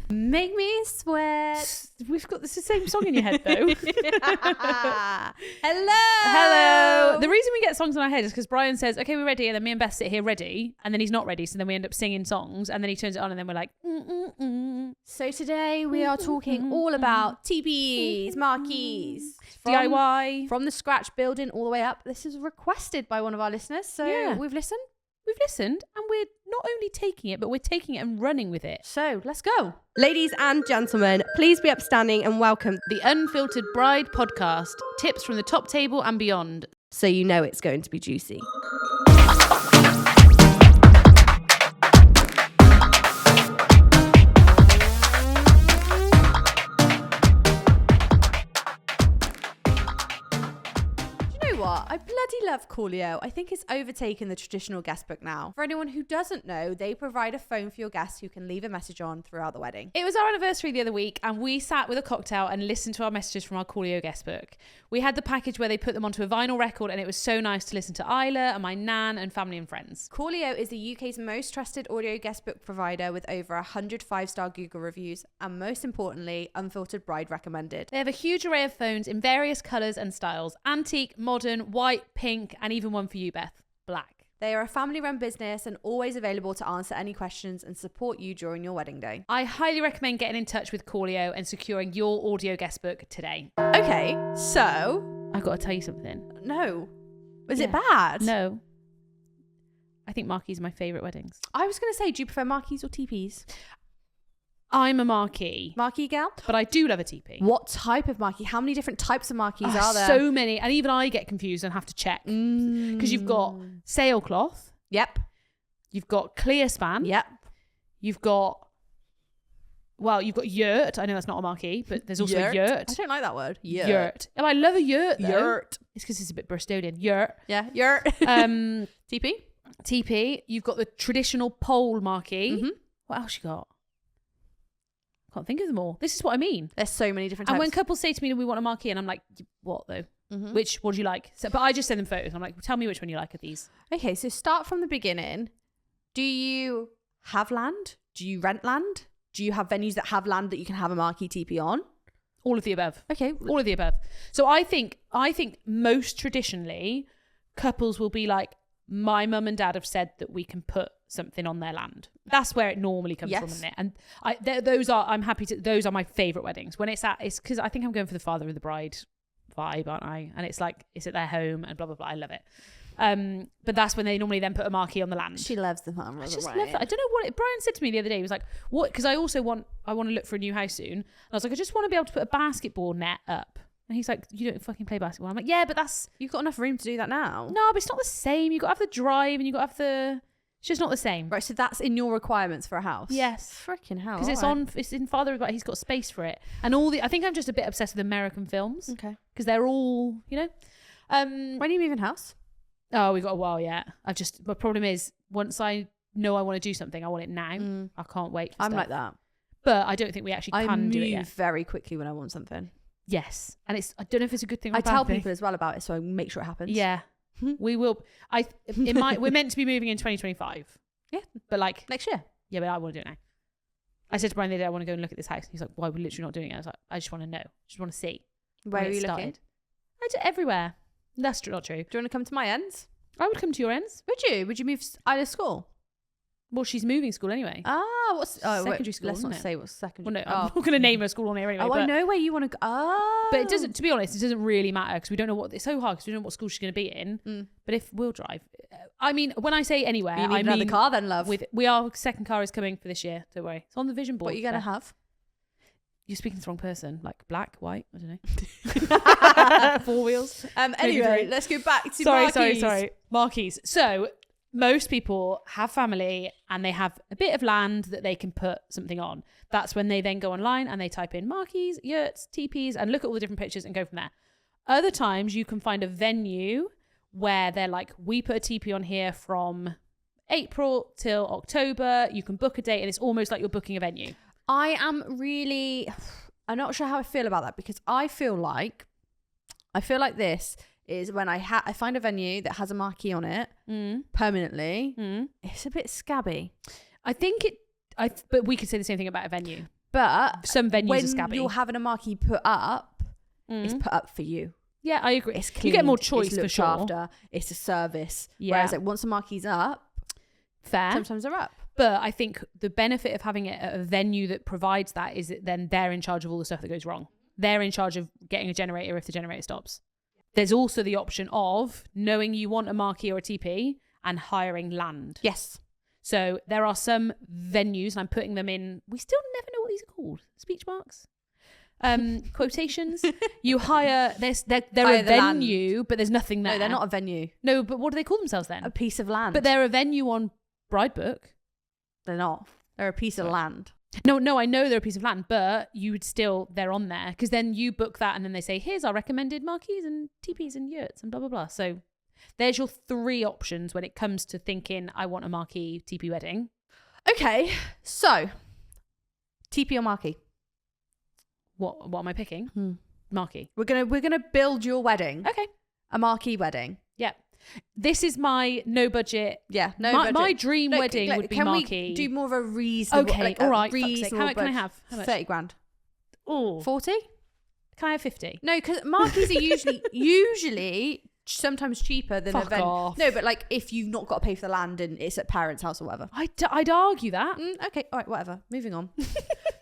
Make me sweat. We've got the same song in your head though. Hello. The reason we get songs in our head is because Brian says, okay, we're ready. And then me and Beth sit here ready. And then he's not ready. So then we end up singing songs. And then he turns it on and then we're like, So today we are talking all about tipis, marquees. DIY. From the scratch building all the way up. This is requested by one of our listeners. So we've listened. We've listened and we're not only taking it, but we're taking it and running with it. So let's go. Ladies and gentlemen, please be upstanding and welcome The Unfiltered Bride Podcast. Tips from the top table and beyond. so you know it's going to be juicy. I bloody love Coolio. I think it's overtaken the traditional guest book now. For anyone who doesn't know, they provide a phone for your guests who can leave a message on throughout the wedding. It was our anniversary the other week and we sat with a cocktail and listened to our messages from our Coolio guest book. We had the package where they put them onto a vinyl record and it was so nice to listen to Isla and my nan and family and friends. Coolio is the UK's most trusted audio guest book provider with over 100 5-star Google reviews and most importantly, Unfiltered Bride recommended. They have a huge array of phones in various colours and styles. Antique, modern, white, pink, and even one for you, Beth, black. They are a family-run business and always available to answer any questions and support you during your wedding day. I highly recommend getting in touch with Coolio and securing your audio guest book today. Okay, so... I've got to tell you something. No. Was it bad? No. I think Marquee's my favourite weddings. I was going to say, do you prefer marquees or teepees? I'm a Marquee. Marquee gal? But I do love a teepee. What type of marquee? How many different types of marquees are there? So many. And even I get confused and have to check. Because you've got sailcloth. Yep. You've got clear span. Yep. You've got yurt. I know that's not a marquee, but there's also yurt. I don't like that word. Yurt. Oh, I love a yurt though. Yurt. It's because it's a bit Bristolian. Yurt. Yeah, yurt. Teepee. Teepee. You've got the traditional pole marquee. Mm-hmm. What else you got? Can't think of them all. This is what I mean. There's so many different types. And when couples say to me, we want a marquee, and I'm like, what though? Mm-hmm. What do you like? So, but I just send them photos. I'm like, tell me which one you like of these. Okay, so start from the beginning. Do you have land? Do you rent land? Do you have venues that have land that you can have a marquee teepee on? All of the above. Okay. All of the above. So I think most traditionally, couples will be like, my mum and dad have said that we can put something on their land. That's where it normally comes from, isn't it? And those are my favourite weddings. When it's because I think I'm going for the father of the bride vibe, aren't I? And it's like, it's at their home and blah, blah, blah. I love it. But that's when they normally then put a marquee on the land. She loves the farm. I just love that. I don't know what Brian said to me the other day. He was like, what? Because I want to look for a new house soon. And I was like, I just want to be able to put a basketball net up. And he's like, you don't fucking play basketball. I'm like, yeah, but you've got enough room to do that now. No, but it's not the same. You've got to have the drive and you've got to have it's just not the same. Right, so that's in your requirements for a house? Yes. Freaking hell. Because it's in Father of God. He's got space for it. And I think I'm just a bit obsessed with American films. Okay. Because they're all, When are you moving house? Oh, we've got a while yet. My problem is, once I know I want to do something, I want it now. I can't wait for I'm stuff. like that. But I don't think we actually can do it yet. I move very quickly when I want something. Yes. And I don't know if it's a good thing or a bad I tell thing. people as well about it, so I make sure it happens. Yeah. We will. We're meant to be moving in 2025. Yeah. But like next year. Yeah, but I want to do it now. I said to Brian the other day, I want to go and look at this house. He's like, why are we literally not doing it? I was like, I just want to know. I just want to see. Where are you looking? I do everywhere. That's not true. Do you want to come to my ends? I would come to your ends. Would you? Would you move Isla's school? Well, she's moving school anyway. What's secondary school? Let's not say what's secondary. Well, no, I'm not going to name her school on here anyway. I know where you want to go. But it doesn't. To be honest, it doesn't really matter because we don't know what. It's so hard because we don't know what school she's going to be in. But if we'll drive, I mean, when I say anywhere, I mean another car, then love. Our second car is coming for this year. Don't worry, it's on the vision board. What are you going to have? You're speaking to the wrong person. Like black, white. I don't know. 4 wheels. Anyway, let's go back to marquees. Sorry. Marquees. So most people have family and they have a bit of land that they can put something on. That's when they then go online and they type in marquees, yurts, teepees, and look at all the different pictures and go from there. Other times you can find a venue where they're like, we put a teepee on here from April till October. You can book a date and it's almost like you're booking a venue. I'm not sure how I feel about that because I feel like this is when I find a venue that has a marquee on it permanently. It's a bit scabby. I think but we could say the same thing about a venue. But some venues when are scabby. you're having a marquee put up, it's put up for you. Yeah, I agree. It's clean, you get more choice it's for looked sure. after, it's a service. Yeah. Whereas like once a marquee's up, Fair. sometimes they're up. But I think the benefit of having it at a venue that provides that is that then they're in charge of all the stuff that goes wrong. They're in charge of getting a generator if the generator stops. There's also the option of knowing you want a marquee or a tipi and hiring land. Yes. So there are some venues, and I'm putting them in, we still never know what these are called. Speech marks? Quotations. You hire, they're Hire a the land. venue, but there's nothing there. No, they're not a venue. No, but what do they call themselves then? A piece of land. But they're a venue on Bridebook. They're not. They're a piece of land. No, I know they're a piece of land, but you would still, they're on there because then you book that and then they say, here's our recommended marquees and teepees and yurts and blah, blah, blah. So there's your 3 options when it comes to thinking, I want a marquee teepee wedding. Okay, so teepee or marquee? What am I picking? Marquee. We're gonna build your wedding. Okay. A marquee wedding. Yeah. This is my no budget. Yeah, no my, budget. My dream wedding would be can marquee. We do more of a reasonable? Okay, like all a right. Fuck's sake. Reasonable How much can I budget. have? How much? 30 grand. Oh. 40? Can I have 50? No, because marquees are usually sometimes cheaper than Fuck a venue. off. No, but like if you've not got to pay for the land and it's at parents' house or whatever. I'd argue that. Okay, all right, whatever. Moving on.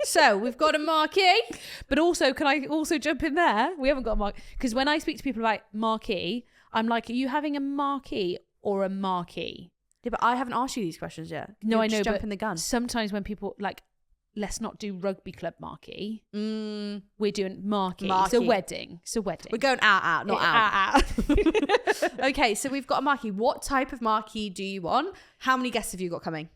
So we've got a marquee. But also, can I also jump in there? We haven't got a marquee. Because when I speak to people about marquee, I'm like, are you having a marquee or a marquee? Yeah, but I haven't asked you these questions yet. No, You're I know, just but jumping the gun. sometimes when people like, let's not do rugby club marquee. We're doing marquee. It's a wedding. It's a wedding. We're going out, not out. Out. Okay, so we've got a marquee. What type of marquee do you want? How many guests have you got coming?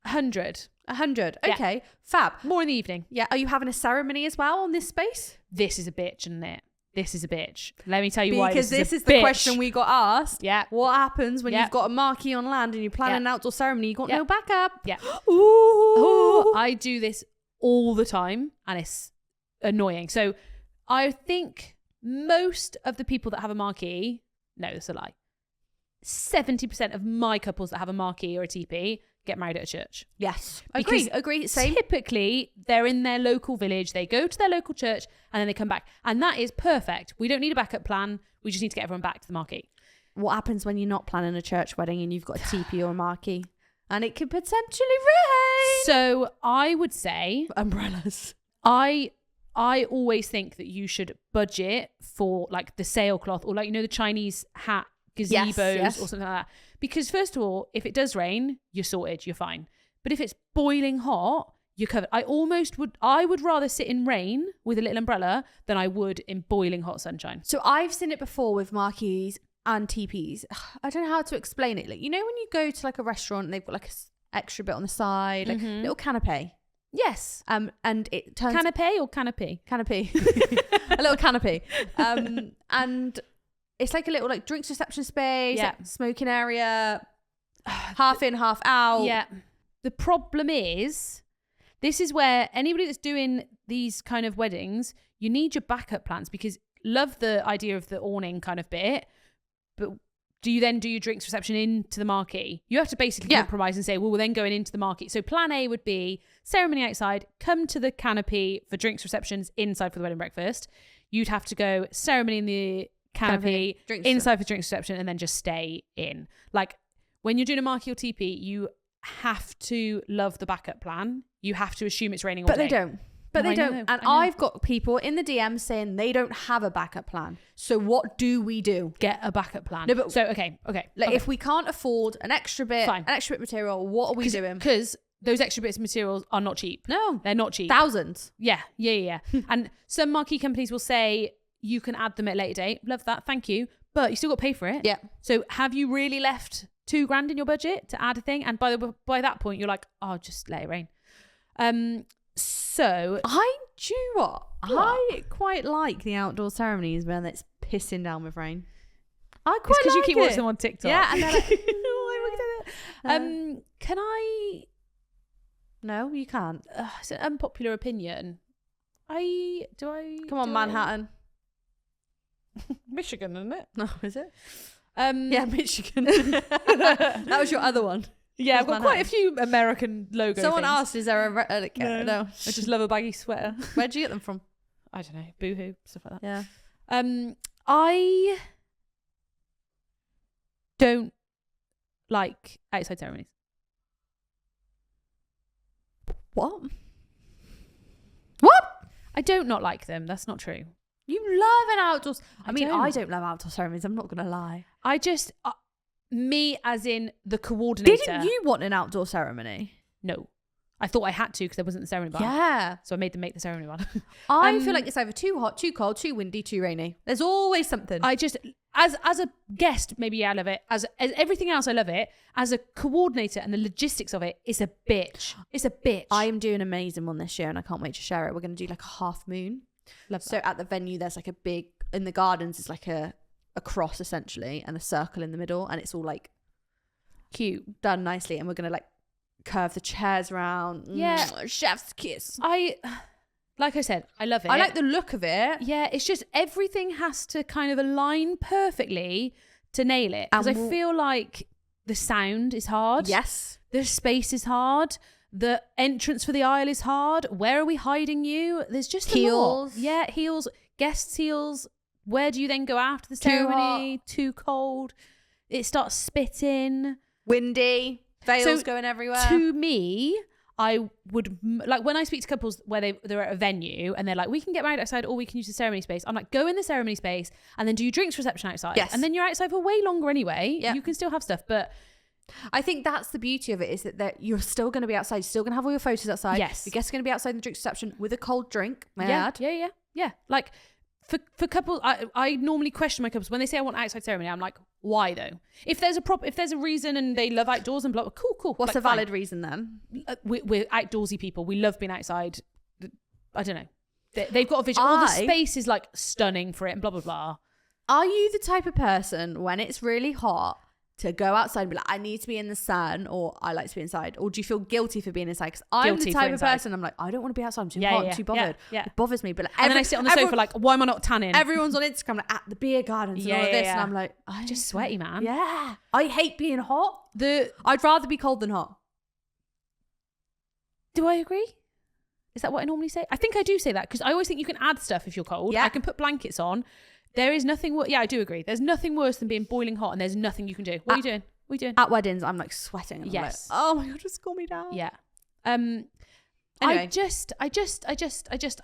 100. 100. Yeah. Okay, fab. More in the evening. Yeah, are you having a ceremony as well on this space? This is a bitch, isn't it? This is a bitch. Let me tell you why. Because this is a the bitch. question we got asked. Yeah. What happens when Yeah. you've got a marquee on land and you're planning an outdoor ceremony? You got no backup. Yeah. Ooh. I do this all the time and it's annoying. So I think most of the people that have a marquee, no, that's a lie. 70% of my couples that have a marquee or a teepee get married at a church. Yes. Because Agree. Same. Typically, they're in their local village. They go to their local church and then they come back. And that is perfect. We don't need a backup plan. We just need to get everyone back to the marquee. What happens when you're not planning a church wedding and you've got a teepee or a marquee? And it could potentially rain. So I would say Umbrellas. I always think that you should budget for like the sailcloth or like, you know, the Chinese hat gazebos Yes. or something like that. Because first of all, if it does rain, you're sorted, you're fine. But if it's boiling hot, you're covered. I would rather sit in rain with a little umbrella than I would in boiling hot sunshine. So I've seen it before with marquees and teepees. I don't know how to explain it. Like, you know, when you go to like a restaurant and they've got like an extra bit on the side, like little canapé. Yes. And it turns Canapé or canopy? canopy, a little canopy, and it's like a little like drinks reception space, Yeah. like smoking area, half in, half out. Yeah. The problem is, this is where anybody that's doing these kind of weddings, you need your backup plans because love the idea of the awning kind of bit, but do you then do your drinks reception into the marquee? You have to basically compromise and say, well, we're then going into the marquee. So plan A would be ceremony outside, come to the canopy for drinks receptions, inside for the wedding breakfast. You'd have to go ceremony in the canopy, inside for drinks reception, and then just stay in. Like when you're doing a marquee or teepee, you have to love the backup plan. You have to assume it's raining all day. But they don't. But No, they I don't. know, And I know. I've got people in the DM saying they don't have a backup plan. So what do we do? Get a backup plan. No, but- so okay. Like if we can't afford an extra bit, Fine. an extra bit of material, what are we doing? Because those extra bits of materials are not cheap. No. They're not cheap. Thousands. Yeah. And some marquee companies will say you can add them at a later date. Love that. Thank you. But you still got to pay for it. Yeah. So have you really left $2,000 in your budget to add a thing? And by that point, you're like, oh, just let it rain. So Do you know what? I quite like the outdoor ceremonies when it's pissing down with rain. I quite because you like keep it. watching them on TikTok. Yeah, and then can I? no, you can't. It's an unpopular opinion. Come on, Manhattan. Michigan, isn't it? No, is it? Yeah, Yeah, Michigan. That was your other one. Yeah, I've got my quite name. a few American logo Someone things. asked, is there a no. I just love a baggy sweater. Where'd you get them from? I don't know, Boohoo, stuff like that. Yeah. I don't like outside ceremonies. What? I don't not like them. That's not true. You love an outdoors. I mean, don't. I don't love outdoor ceremonies. I'm not going to lie. I just, me as in the coordinator. Didn't you want an outdoor ceremony? No. I thought I had to because there wasn't the ceremony bar. Yeah. So I made them make the ceremony one. I feel like it's either too hot, too cold, too windy, too rainy. There's always something. I just, as a guest, maybe yeah, I love it. As everything else, I love it. As a coordinator and the logistics of it, it's a bitch. It's a bitch. I am doing an amazing one this year and I can't wait to share it. We're going to do like a half moon. love So at the venue, there's like a big, in the gardens, it's like a cross essentially and a circle in the middle. And it's all like cute. done nicely. And we're going to like curve the chairs around. Yeah. Chef's kiss. Like I said, I love it. I like the look of it. Yeah, it's just everything has to kind of align perfectly to nail it. Because I feel like the sound is hard. Yes. The space is hard. The entrance for the aisle is hard. Where are we hiding you? There's just Heels. a lot. Yeah, heels. Guests' heels. Where do you then go after the Too ceremony? Too cold. It starts spitting. Windy. Veils So, going everywhere. To me, I would like when I speak to couples where they're at a venue and they're like, we can get married outside or we can use the ceremony space. I'm like, go in the ceremony space and then do your drinks reception outside. Yes. And then you're outside for way longer anyway. Yeah. You can still have stuff, but I think that's the beauty of it is that you're still going to be outside. You're still going to have all your photos outside. Yes. Your guests are going to be outside in the drinks reception with a cold drink. May I yeah, add? yeah. Like for couples, I normally question my couples when they say I want outside ceremony. I'm like, why though? If there's a reason and they love outdoors and blah, cool. What's like, a valid reason then? We're outdoorsy people. We love being outside. I don't know. They've got a vision. All the space is like stunning for it and blah, blah, blah. Are you the type of person when it's really hot to go outside and be like, I need to be in the sun or I like to be inside? Or do you feel guilty for being inside? Because I'm the type of person, I'm like, I don't want to be outside. I'm too hot. I'm too bothered. Yeah. It bothers me. But like, And then I sit on the sofa like, why am I not tanning? Everyone's on Instagram like, at the beer gardens and all of this. And I'm like, I'm just sweaty, man. Yeah. I hate being hot. I'd I'd rather be cold than hot. Do I agree? Is that what I normally say? I think I do say that because I always think you can add stuff if you're cold. Yeah. I can put blankets on. There is nothing I do agree. There's nothing worse than being boiling hot and there's nothing you can do. What are you doing? What are you doing? At weddings, I'm like sweating. And Yes. I'm like, oh my God, just cool me down. Yeah. Anyway. I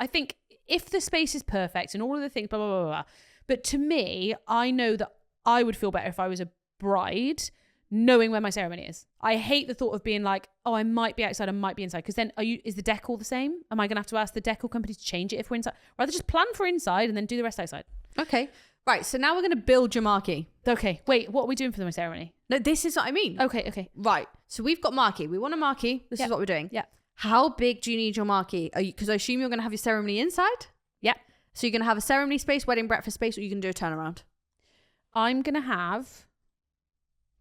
think if the space is perfect and all of the things, blah, blah, blah, blah. But to me, I know that I would feel better if I was a bride knowing where my ceremony is. I hate the thought of being like, oh, I might be outside, I might be inside. Because then is the decor the same? Am I going to have to ask the decor company to change it if we're inside? Rather just plan for inside and then do the rest outside. Okay. Right. So now we're going to build your marquee. Okay. Wait, what are we doing for the ceremony? No, this is what I mean. Okay. Right. So we've got marquee. We want a marquee. This is what we're doing. Yeah. How big do you need your marquee? Because I assume you're going to have your ceremony inside. Yeah. So you're going to have a ceremony space, wedding breakfast space, or you can do a turnaround. I'm going to have...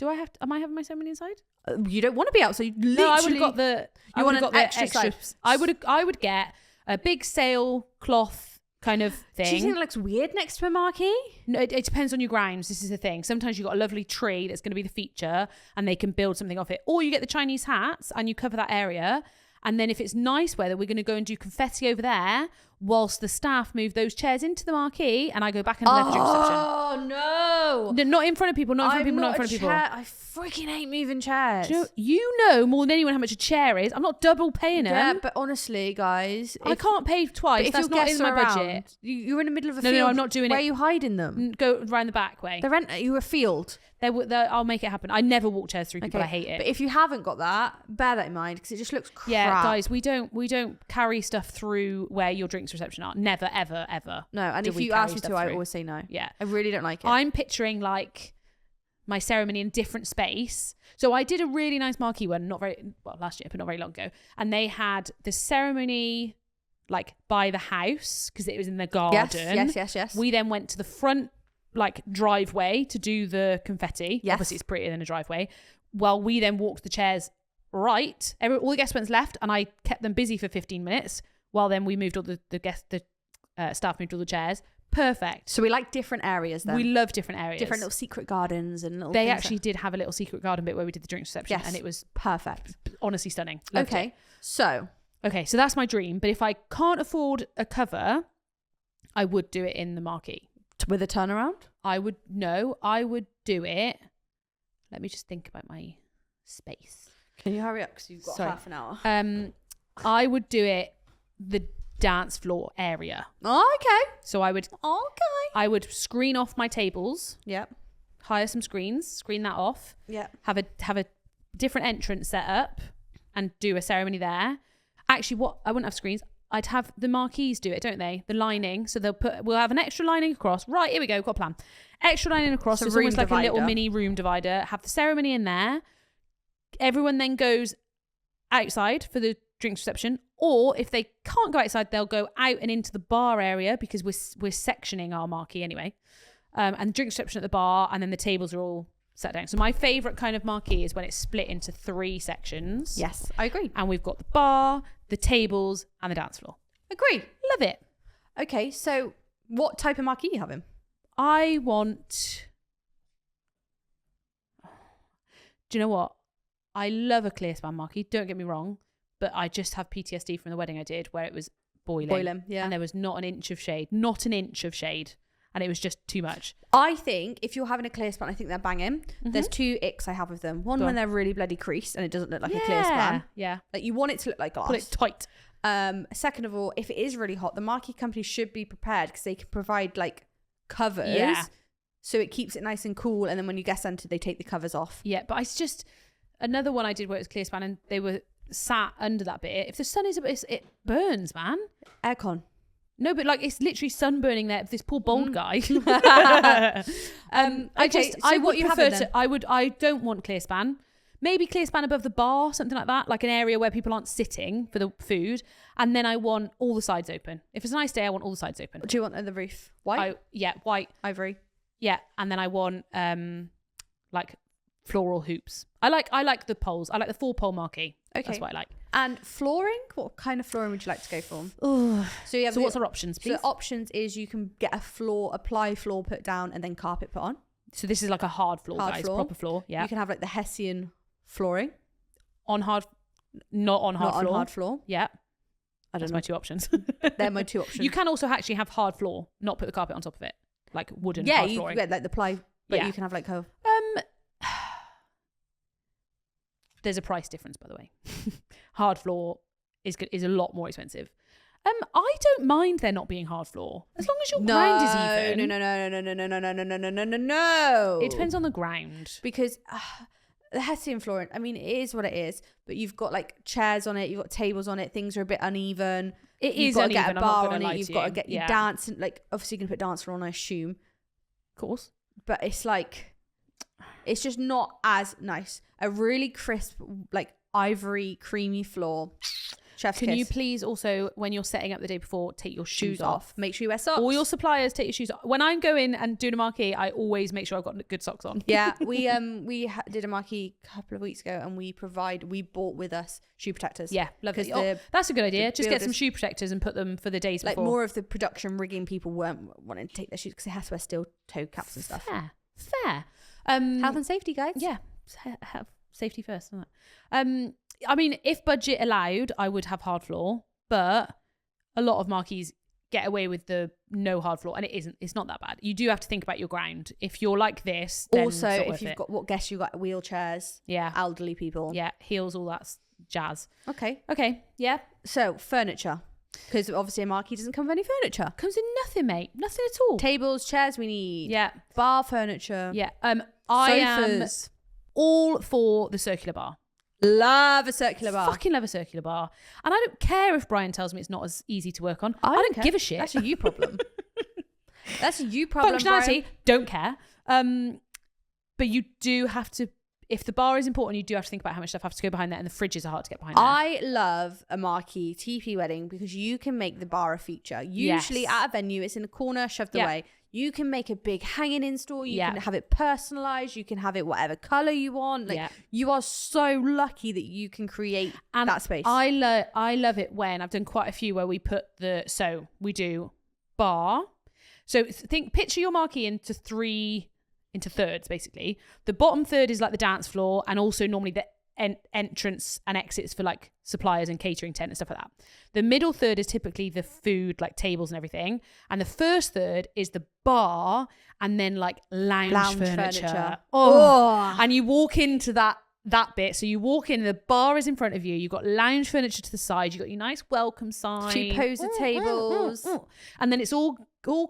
am I having my ceremony inside? You don't want to be out. So you literally... No, I would have got the... You want an extra side. I would get a big sail cloth kind of thing. Do you think it looks weird next to a marquee? No, it depends on your grounds. This is the thing. Sometimes you've got a lovely tree that's going to be the feature and they can build something off it. Or you get the Chinese hats and you cover that area. And then if it's nice weather, we're going to go and do confetti over there whilst the staff move those chairs into the marquee and I go back into the drink reception. Oh, no. No, not in front of people, not in front of people. I freaking hate moving chairs. You know more than anyone how much a chair is. I'm not double paying them. Yeah, but honestly, guys... I can't pay twice. That's not in my budget. You're in the middle of a No, field. no, I'm not doing it. Where are you hiding them? Go round the back way. You're a field. I'll make it happen. I never walk chairs through people. I hate it. But if you haven't got that, bear that in mind because it just looks crap. Yeah, guys, we don't carry stuff through where your drinks reception are. Never, ever, ever. No, and if you ask me to, I always say no. Yeah. I really don't like it. I'm picturing like my ceremony in a different space. So I did a really nice marquee one, last year, but not very long ago. And they had the ceremony like by the house because it was in the garden. Yes. We then went to the front like driveway to do the confetti. Yes. Obviously it's prettier than a driveway. While we then walked the chairs right. All the guests went left and I kept them busy for 15 minutes while then we moved all the staff moved all the chairs. Perfect. So we like different areas then. We love different areas. Different little secret gardens and little They things actually did have a little secret garden bit where we did the drinks reception. Yes. And it was perfect. Honestly stunning. Loved it. So that's my dream. But if I can't afford a cover, I would do it in the Marquee. With a turnaround? I would do it. Let me just think about my space. Can you hurry up? Because you've got half an hour. I would do it the dance floor area. Oh, okay. So I would screen off my tables. Yep. Hire some screens, screen that off. Yeah. Have a different entrance set up and do a ceremony there. Actually, I wouldn't have screens. I'd have the marquees do it, don't they? The lining. So we'll have an extra lining across. Right, here we go. Got a plan. Extra lining across. So it's almost like a little mini room divider. Have the ceremony in there. Everyone then goes outside for the drinks reception. Or if they can't go outside, they'll go out and into the bar area because we're sectioning our marquee anyway. And the drinks reception at the bar, and then the tables are all set down. So my favourite kind of marquee is when it's split into 3 sections. Yes, I agree. And we've got the bar, the tables, and the dance floor. Agree. Love it. Okay, so what type of marquee are you having? I want... Do you know what? I love a clear span marquee, don't get me wrong, but I just have PTSD from the wedding I did where it was boiling. Yeah. And there was not an inch of shade. And it was just too much. I think if you're having a clear span, I think they're banging. Mm-hmm. There's 2 icks I have with them. One, when they're really bloody creased and it doesn't look like a clear span. Yeah. Like you want it to look like glass. Put it tight. Second of all, if it is really hot, the marquee company should be prepared because they can provide like covers. Yeah. So it keeps it nice and cool. And then when you guest enter, they take the covers off. Yeah, but it's just another one I did where it was clear span and they were sat under that bit. If the sun is, it burns, man. Aircon. No, but like it's literally sunburning there. This poor bald guy. I don't want clear span. Maybe clear span above the bar, something like that, like an area where people aren't sitting for the food. And then I want all the sides open. If it's a nice day, I want all the sides open. What do you want on the roof? White? White. Ivory. Yeah, and then I want like floral hoops. I like the poles. I like the 4-pole marquee. Okay, that's what I like. And flooring? What kind of flooring would you like to go for? So what's our options, please? So the options is you can get apply floor put down and then carpet put on. So this is like a hard floor, guys. Proper floor. Yeah. You can have like the Hessian flooring. Not on hard floor. Yeah. That's my 2 options. They're my 2 options. You can also actually have hard floor, not put the carpet on top of it. Like wooden hard flooring. Yeah, like the ply. But you can have like there's a price difference, by the way. Hard floor is a lot more expensive. I don't mind there not being hard floor as long as your ground is even. No. It depends on the ground because the Hessian flooring. I mean, it is what it is. But you've got like chairs on it. You've got tables on it. Things are a bit uneven. You've got to get a bar on it. You've got to get your dance. Like obviously, you're gonna put dance floor on, I assume. Of course. But it's like, it's just not as nice. A really crisp, like ivory, creamy floor. Chef's kiss. Can you please also, when you're setting up the day before, take your shoes off? Make sure you wear socks. All your suppliers take your shoes off. When I'm going and doing a marquee, I always make sure I've got good socks on. Yeah, we did a marquee a couple of weeks ago, and we bought with us shoe protectors. Yeah, love it. That's a good idea. Just get some shoe protectors and put them for the days before. Like more of the production rigging people weren't wanting to take their shoes because they have to wear steel toe caps and stuff. Fair. Health and safety, guys. Yeah, safety first, isn't it? I mean, if budget allowed, I would have hard floor, but a lot of marquees get away with the no hard floor, and it's not that bad. You do have to think about your ground. If you're like this, then also if you've got you've got wheelchairs, elderly people, heels, all that jazz. Okay, yeah. So furniture, because obviously a marquee doesn't come with any furniture. Comes in nothing, mate. Nothing at all. Tables, chairs, we need. Yeah. Bar furniture. Yeah. I am all for the circular bar. Love a circular bar. Fucking love a circular bar. And I don't care if Brian tells me it's not as easy to work on. I don't give a shit. That's a you problem. That's a you problem, Functionality, Brian. Don't care. But you do have to, if the bar is important, you do have to think about how much stuff has to go behind there, and the fridges are hard to get behind there. I love a marquee tipi wedding because you can make the bar a feature. Usually at a venue, it's in a corner, shoved away. You can make a big hanging in store. You can have it personalized. You can have it whatever color you want. Like you are so lucky that you can create that space. I love it when I've done quite a few where we put we do bar, So picture your marquee into thirds, basically. The bottom third is like the dance floor, and also normally the entrance and exits for like suppliers and catering tent and stuff like that. The middle third is typically the food, like tables and everything. And the first third is the bar, and then like lounge furniture. Oh. And you walk into that bit. So you walk in, the bar is in front of you. You've got lounge furniture to the side. You've got your nice welcome sign. 2 poser tables. And then it's all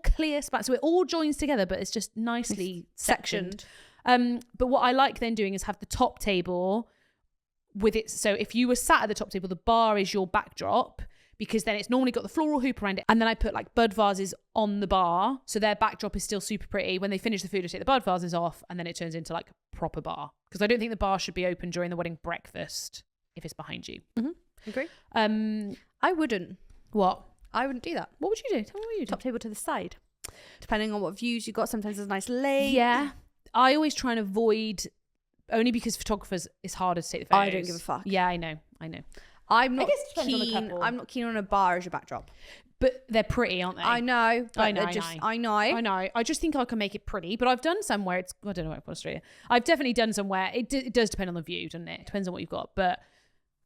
clear spots. So it all joins together, but it's just nicely sectioned. But what I like then doing is have the top table with it. So if you were sat at the top table, the bar is your backdrop, because then it's normally got the floral hoop around it. And then I put like bud vases on the bar, so their backdrop is still super pretty. When they finish the food, I take the bud vases off, and then it turns into like a proper bar. Because I don't think the bar should be open during the wedding breakfast if it's behind you. Agree. I wouldn't. What? I wouldn't do that. What would you do? Tell me what you do. Top table to the side. Depending on what views you got, sometimes there's a nice lake. Yeah. I always try and avoid, only because photographers, it's harder to take the photos. I don't give a fuck. Yeah, I know. I'm not I guess it depends on the couple. I'm not keen on a bar as your backdrop. But they're pretty, aren't they? I know. I know. I just think I can make it pretty. But I've done some where it's, I don't know about Australia. I've definitely done some where it does depend on the view, doesn't it? It depends on what you've got. But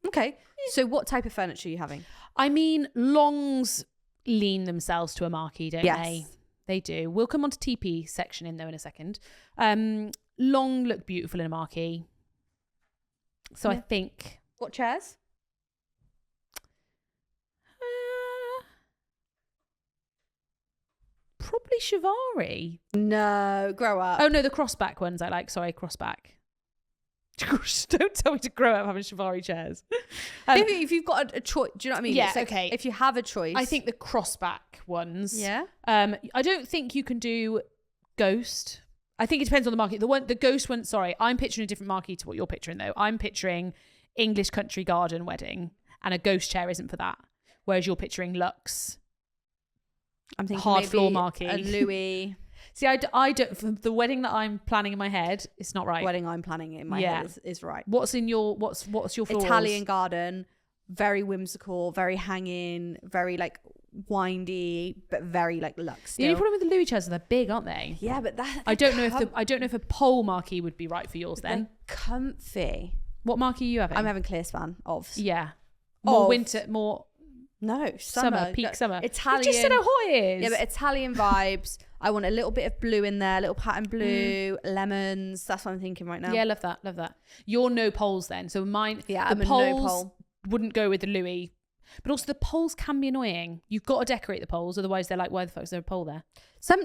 okay. So what type of furniture are you having? I mean, longs lean themselves to a marquee, don't they? Yes. They do. We'll come on to tipi section in a second. Long look beautiful in a marquee. So I think. What chairs? Probably Shivari. No, grow up. Oh no, the crossback ones I like. Sorry, crossback. Don't tell me to grow up having Shivari chairs. If you've got a choice, do you know what I mean? Yeah, like, okay. If you have a choice. I think the crossback ones. Yeah. I don't think you can do ghost. I think it depends on the marquee. The ghost one, sorry, I'm picturing a different marquee to what you're picturing though. I'm picturing English country garden wedding, and a ghost chair isn't for that. Whereas you're picturing luxe. I'm thinking hard maybe floor marquee. A Louis. See, I don't. For the wedding that I'm planning in my head, it's not right. The wedding I'm planning in my head is right. What's in your what's your florals? Italian garden, very whimsical, very hanging, very like windy, but very like luxe. The only problem with the Louis chairs is they're big, aren't they? Yeah, but that I don't know if a pole marquee would be right for yours then. They're comfy. What marquee are you having? I'm having clear span of. Yeah. More winter, more. No, summer. Peak summer. Italian. You just said how hot it is. Yeah, but Italian vibes. I want a little bit of blue in there, a little pattern blue, lemons. That's what I'm thinking right now. Yeah, love that. You're no poles then. So mine, yeah, the I'm poles a no pole. Wouldn't go with the Louis. But also the poles can be annoying. You've got to decorate the poles, otherwise they're like, why the fuck is there a pole there?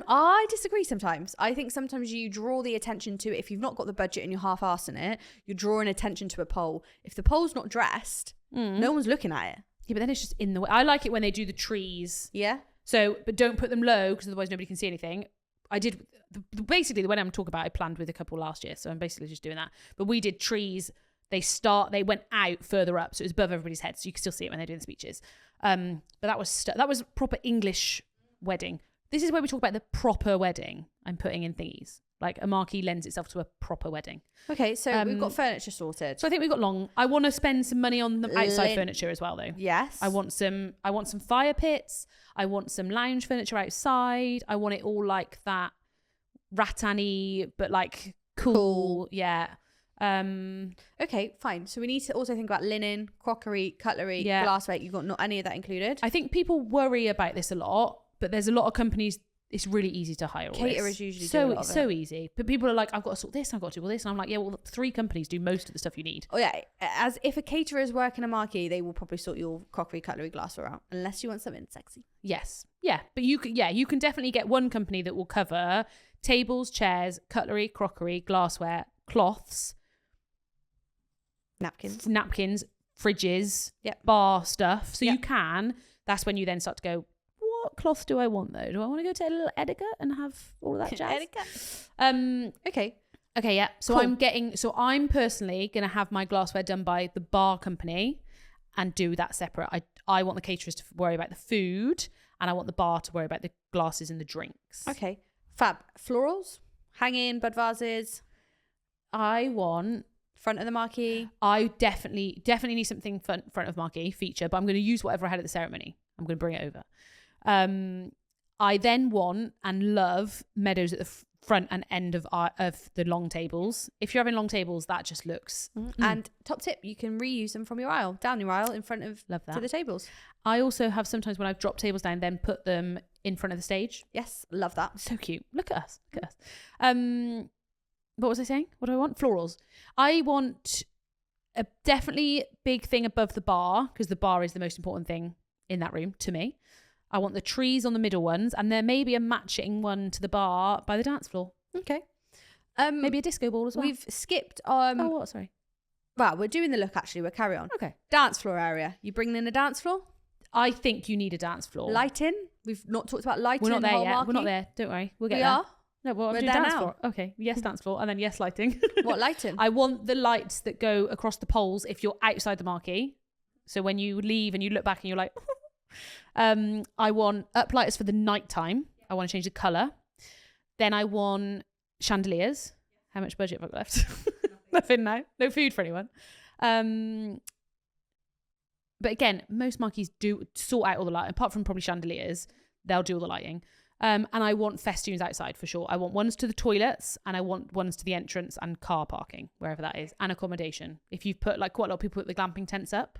I disagree sometimes. I think sometimes you draw the attention to it. If you've not got the budget and you're half-arsing it, you're drawing attention to a pole. If the pole's not dressed, no one's looking at it. Yeah, but then it's just in the way. I like it when they do the trees. Yeah. So, but don't put them low because otherwise nobody can see anything. I did, basically the wedding I'm talking about, I planned with a couple last year. So I'm basically just doing that. But we did trees. They went out further up. So it was above everybody's head. So you can still see it when they're doing the speeches. But that was proper English wedding. This is where we talk about the proper wedding I'm putting in thingies. Like a marquee lends itself to a proper wedding. Okay, so we've got furniture sorted. So I think we've got long. I want to spend some money on the outside furniture as well, though. Yes. I want some fire pits. I want some lounge furniture outside. I want it all like that rattan-y, but like cool. Yeah. Okay, fine. So we need to also think about linen, crockery, cutlery, glassware. You've got not any of that included. I think people worry about this a lot, but there's a lot of companies. It's really easy to hire all Caterers this. usually do a lot of so easy. But people are like, I've got to sort this, I've got to do all this. And I'm like, yeah, well, 3 companies do most of the stuff you need. Oh yeah, as if a caterer is working a marquee, they will probably sort your crockery, cutlery, glassware out, unless you want something sexy. Yes. Yeah. But you can definitely get one company that will cover tables, chairs, cutlery, crockery, glassware, cloths, napkins, fridges, bar stuff. So that's when you then start to go, what cloth do I want though? Do I want to go to a little etiquette and have all of that jazz? Okay, yeah. So cool. I'm personally gonna have my glassware done by the bar company and do that separate. I want the caterers to worry about the food and I want the bar to worry about the glasses and the drinks. Okay, fab. Florals, hanging bud vases. I want front of the marquee. I definitely need something front of marquee feature, but I'm going to use whatever I had at the ceremony. I'm going to bring it over. I then want and love meadows at the front and end of the long tables. If you're having long tables, that just looks... And top tip, you can reuse them from your aisle, down your aisle in front of to the tables. I also have sometimes when I've dropped tables down, then put them in front of the stage. Yes, love that. So cute. Look at us. What was I saying? What do I want? Florals. I want a definitely big thing above the bar, because the bar is the most important thing in that room to me. I want the trees on the middle ones, and there may be a matching one to the bar by the dance floor. Okay. Maybe a disco ball as well. We've skipped Sorry. Well, we're doing the look actually. We'll carry on. Okay. Dance floor area. You bringing in a dance floor? I think you need a dance floor. Lighting. We've not talked about lighting. We're not there yet. Marquee. We're not there. Don't worry. We'll get we there. Are? No, well, I'm We're doing there dance now. floor. Okay. Yes, dance floor. And then yes, lighting. What lighting? I want the lights that go across the poles if you're outside the marquee. So when you leave and you look back and you're like... I want uplighters for the night time. I want to change the colour. Then I want chandeliers. How much budget have I got left? Nothing now. No food for anyone. But again, most marquees do sort out all the lighting. Apart from probably chandeliers, they'll do all the lighting. And I want festoons outside for sure. I want ones to the toilets, and I want ones to the entrance and car parking, wherever that is, and accommodation. If you've put, like, quite a lot of people put the glamping tents up,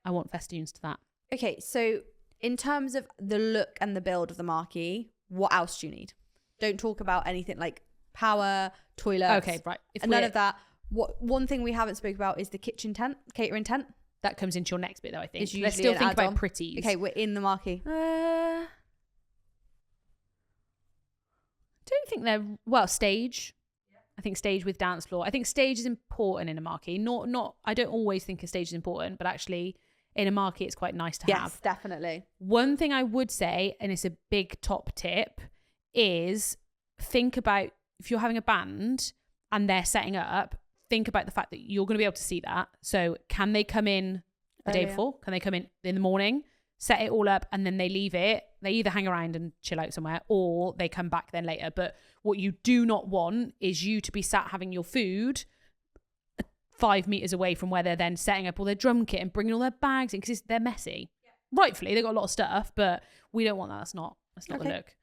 I want festoons to that. Okay, so in terms of the look and the build of the marquee, what else do you need? Don't talk about anything like power, toilets. Okay, right. None of that. One thing we haven't spoke about is the kitchen tent, catering tent. That comes into your next bit though, I think. It's Let's still think about pretties. Okay, we're in the marquee. Don't think they're... stage. I think stage with dance floor. I think stage is important in a marquee. Not. I don't always think a stage is important, but actually... in a marquee, it's quite nice to have. Yes, definitely. One thing I would say, and it's a big top tip, is think about if you're having a band and they're setting up, think about the fact that you're going to be able to see that. So can they come in the day before? Can they come in the morning, set it all up, and then they leave it? They either hang around and chill out somewhere, or they come back then later. But what you do not want is you to be sat having your food 5 meters away from where they're then setting up all their drum kit and bringing all their bags in, because they're messy. Yeah. Rightfully, they've got a lot of stuff, but we don't want that. That's not the look.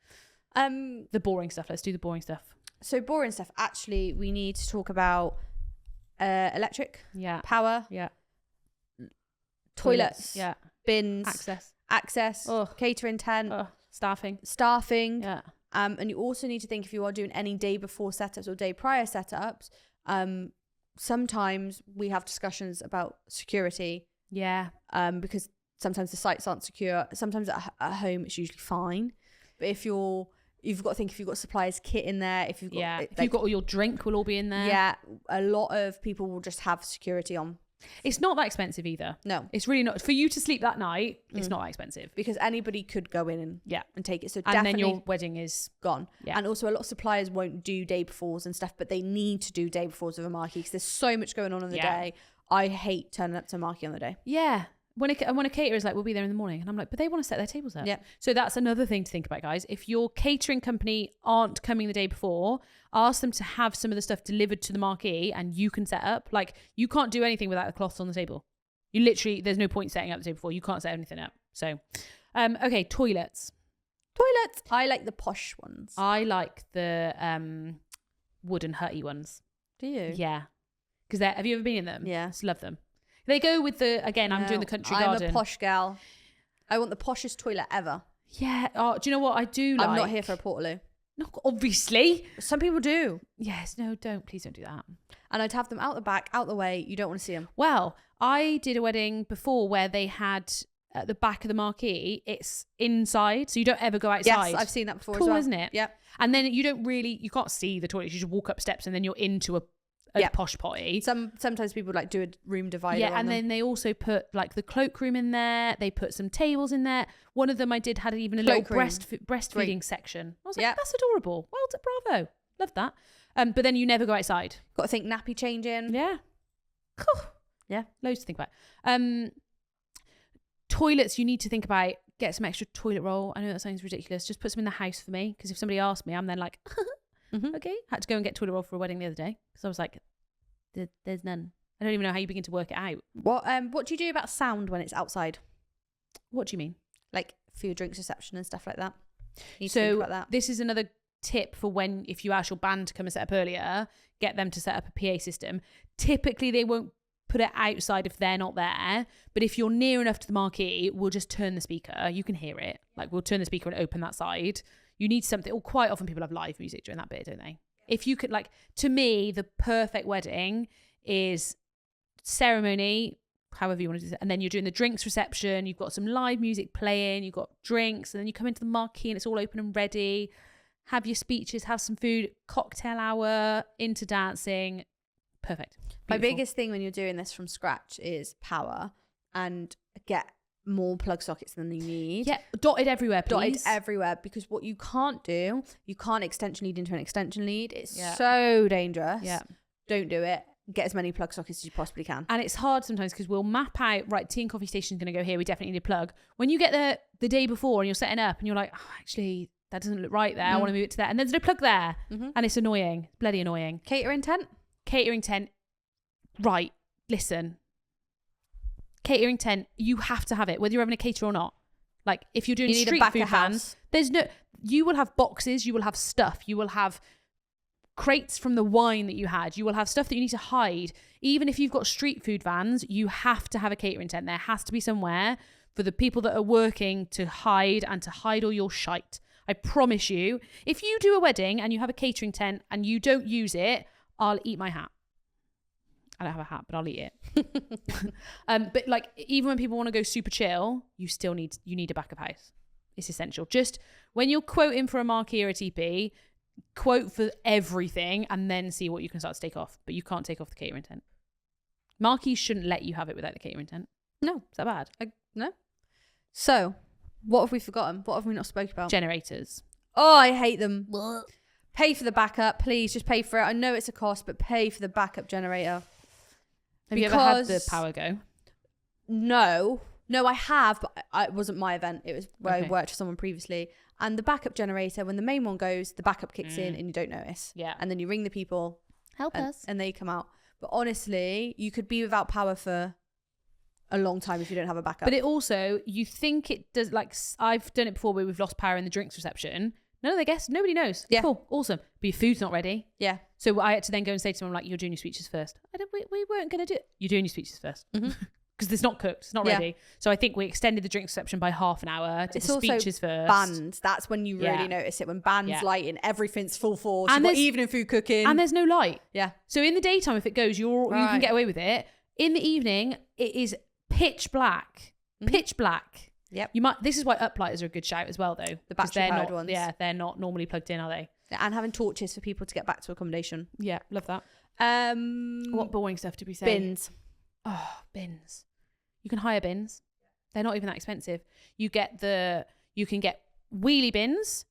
The boring stuff. Let's do the boring stuff. So boring stuff. Actually, we need to talk about electric. Yeah. Power. Yeah. Toilets. Yeah. Bins. Access. Ugh. Catering tent. Ugh. Staffing. Yeah. And you also need to think, if you are doing any day before setups or day prior setups, sometimes we have discussions about security. Yeah. Because sometimes the sites aren't secure. Sometimes at home it's usually fine. But you've got to think, if you've got suppliers kit in there, if you've got if you've got all your drink will all be in there. Yeah. A lot of people will just have security on. It's not that expensive either. No. It's really not. For you to sleep that night, it's not that expensive. Because anybody could go in and take it. So and definitely then your wedding is gone. Yeah. And also a lot of suppliers won't do day befores and stuff, but they need to do day befores of a marquee because there's so much going on the day. I hate turning up to a marquee on the day. Yeah. When a caterer is like, we'll be there in the morning. And I'm like, but they want to set their tables up. Yeah. So that's another thing to think about, guys. If your catering company aren't coming the day before, ask them to have some of the stuff delivered to the marquee and you can set up. Like, you can't do anything without the cloths on the table. You literally, there's no point setting up the day before. You can't set anything up. So, okay, toilets. I like the posh ones. I like the wooden hutty ones. Do you? Yeah. Because have you ever been in them? Yeah. Just love them. They go with I'm doing the country garden. I'm a posh gal. I want the poshest toilet ever. Yeah. Oh, do you know what I do like? I'm not here for a portaloo. No, obviously. Some people do. Yes. No, don't. Please don't do that. And I'd have them out the back, out the way. You don't want to see them. Well, I did a wedding before where they had at the back of the marquee, it's inside. So you don't ever go outside. Yes, I've seen that before cool, as well. Isn't it? Yeah. And then you can't see the toilet. You just walk up steps and then you're into a posh potty. Sometimes people like do a room divider. Yeah, and then they also put like the cloakroom in there. They put some tables in there. One of them I did had even a little breastfeeding section. I was like, that's adorable. Well done, bravo. Love that. But then you never go outside. Got to think nappy changing. Yeah. Cool. Yeah, loads to think about. Toilets, you need to think about, get some extra toilet roll. I know that sounds ridiculous. Just put some in the house for me. Because if somebody asks me, I'm then like, okay. Had to go and get toilet roll for a wedding the other day. Because I was like, there's none. I don't even know how you begin to work it out. What do you do about sound when it's outside? What do you mean? Like for your drinks reception and stuff like that? So this is another tip for if you ask your band to come and set up earlier, get them to set up a PA system. Typically they won't put it outside if they're not there, but if you're near enough to the marquee, we'll just turn the speaker. You can hear it. Like, we'll turn the speaker and open that side. You need something, or quite often people have live music during that bit, don't they? If you could, like, to me, the perfect wedding is ceremony, however you want to do it, and then you're doing the drinks reception, you've got some live music playing, you've got drinks, and then you come into the marquee and it's all open and ready. Have your speeches, have some food, cocktail hour, into dancing. Perfect. Beautiful. My biggest thing when you're doing this from scratch is power, and get more plug sockets than you need. Yeah, dotted everywhere, please. Dotted everywhere, because what you can't do, you can't extension lead into an extension lead. It's so dangerous. Yeah. Don't do it. Get as many plug sockets as you possibly can. And it's hard sometimes because we'll map out, right, tea and coffee station's going to go here. We definitely need a plug. When you get there the day before and you're setting up and you're like, oh, actually, that doesn't look right there. I want to move it to there. And there's no plug there. And it's annoying. Bloody annoying. Catering tent? Catering tent. Right. Listen. Catering tent, you have to have it, whether you're having a caterer or not. Like, if you're doing street food vans, you will have boxes, you will have stuff, you will have crates from the wine that you had, you will have stuff that you need to hide. Even if you've got street food vans, you have to have a catering tent. There has to be somewhere for the people that are working to hide all your shite. I promise you, if you do a wedding and you have a catering tent and you don't use it, I'll eat my hat. I don't have a hat, but I'll eat it. But like, even when people want to go super chill, you need a backup house. It's essential. Just when you're quoting for a marquee or a tipi, quote for everything and then see what you can start to take off. But you can't take off the catering tent. Marquees shouldn't let you have it without the catering tent. No. Is that bad? No. So, what have we forgotten? What have we not spoke about? Generators. Oh, I hate them. Pay for the backup, please. Just pay for it. I know it's a cost, but pay for the backup generator. Have you ever had the power go? No, I have, but it wasn't my event. It was where I worked for someone previously. And the backup generator, when the main one goes, the backup kicks in and you don't notice. Yeah. And then you ring the people. Help us. And they come out. But honestly, you could be without power for a long time if you don't have a backup. But it also, you think it does, like, I've done it before where we've lost power in the drinks reception. None of the guests, nobody knows. Yeah. Cool, awesome. But your food's not ready. Yeah. So I had to then go and say to someone, like, you're doing your speeches first. We weren't going to do it. You're doing your speeches first. Because it's not cooked, it's not ready. So I think we extended the drink reception by half an hour. Did the speeches first. Bands, that's when you really notice it. When bands lighting, everything's full force. And you've got evening food cooking. And there's no light. Yeah. So in the daytime, if it goes, you can get away with it. In the evening, it is pitch black. Pitch black. Yep. This is why uplighters are a good shout as well, though. The battery-powered ones. Yeah, they're not normally plugged in, are they? Yeah, and having torches for people to get back to accommodation. Yeah, love that. What boring stuff did we say? Bins. Oh, bins. You can hire bins. They're not even that expensive. You can get wheelie bins,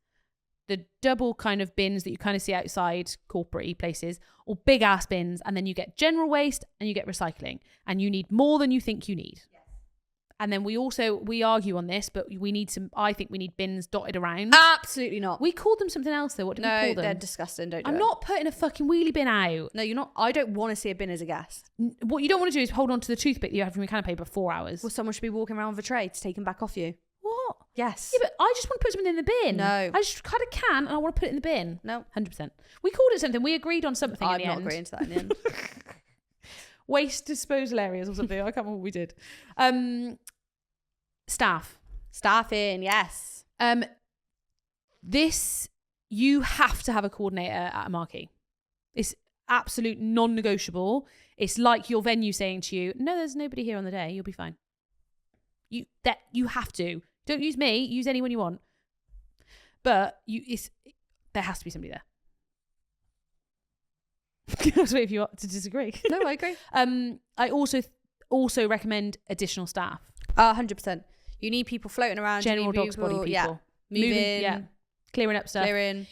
the double kind of bins that you kind of see outside corporate places, or big ass bins, and then you get general waste and you get recycling, and you need more than you think you need. And then we argue on this, but I think we need bins dotted around. Absolutely not. We called them something else though. What did we call them? No, they're disgusting. Don't do I'm it. not putting a fucking wheelie bin out. No, you're not. I don't want to see a bin as a guest. What you don't want to do is hold on to the toothpick that you have from your canapé for 4 hours. Well, someone should be walking around with a tray to take them back off you. What? Yes. Yeah, but I just want to put something in the bin. No. I just kind of can and I want to put it in the bin. No. 100%. We called it something. We agreed on something in the end. I'm not agreeing to that in the end. Waste disposal areas or something. I can't remember what we did. Staffing, yes. This, you have to have a coordinator at a marquee. It's absolute non-negotiable. It's like your venue saying to you, no, there's nobody here on the day, you'll be fine. You have to. Don't use me, use anyone you want. But there has to be somebody there. I was waiting for you to disagree. No, I agree. I also recommend additional staff. 100%. You need people floating around. General dog's body people. Yeah. Moving. Clearing up stuff.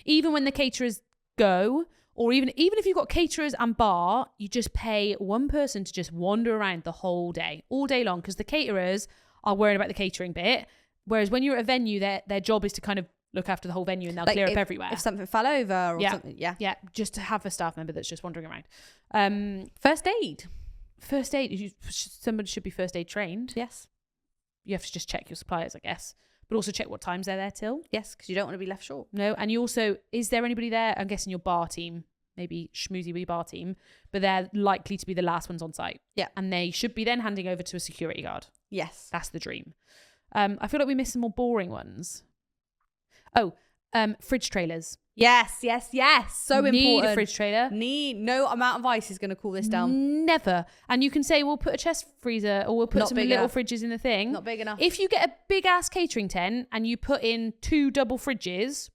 Even when the caterers go, or even if you've got caterers and bar, you just pay one person to just wander around the whole day, all day long, because the caterers are worrying about the catering bit. Whereas when you're at a venue, their job is to kind of look after the whole venue and they'll clear up everywhere. If something fell over or something. Yeah. Yeah. Just to have a staff member that's just wandering around. First aid. Somebody should be first aid trained. Yes. You have to just check your suppliers, I guess. but also check what times they're there till. Yes, because you don't want to be left short. No, and you also, is there anybody there? I'm guessing your bar team, maybe schmoozy with your bar team, but they're likely to be the last ones on site. Yeah. And they should be then handing over to a security guard. Yes. That's the dream. I feel like we missed some more boring ones. Oh, fridge trailers. Yes. So Need important. a fridge trailer. No amount of ice is going to cool this down. Never. And you can say, we'll put a chest freezer or we'll put Not some big little enough. fridges in the thing. Not big enough. If you get a big ass catering tent and you put in 2 double fridges,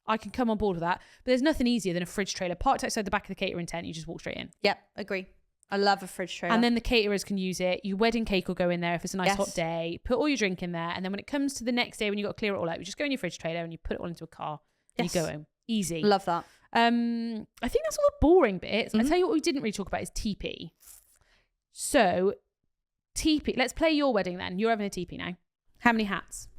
I can come on board with that. But there's nothing easier than a fridge trailer parked outside the back of the catering tent. You just walk straight in. Yep, agree. I love a fridge trailer. And then the caterers can use it. Your wedding cake will go in there if it's a nice hot day. Put all your drink in there. And then when it comes to the next day when you've got to clear it all out, you just go in your fridge trailer and you put it all into a car and you go home. Easy. Love that. I think that's all the boring bits. I tell you what we didn't really talk about is TP. So, TP. Let's play your wedding then. You're having a TP now. How many hats?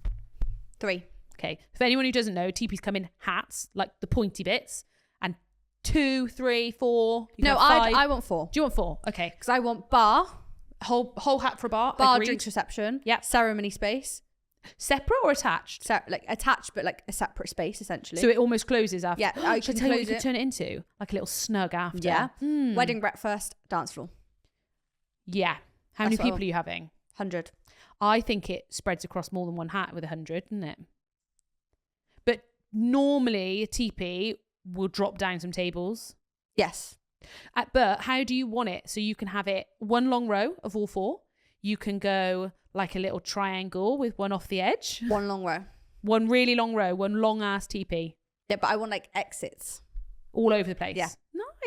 3. Okay. For anyone who doesn't know, TPs come in hats, like the pointy bits, and 2, 3, 4. No, I want 4. Do you want 4? Okay. Because I want bar, Whole hat for a bar. Agreed. Drinks reception. Yeah. Ceremony space. Separate or attached? Like attached, but like a separate space essentially. So it almost closes after. Yeah, I Should can I tell you what close you could it. turn it into? Like a little snug after. Yeah. Wedding breakfast, dance floor. Yeah. How many people are you having? 100. I think it spreads across more than one hat with 100, doesn't it? But normally a TP will drop down some tables. Yes. But how do you want it? So you can have it one long row of all 4. You can go like a little triangle with one off the edge. One long row. One really long row, one long ass TP. Yeah, but I want like exits. All over the place. Yeah.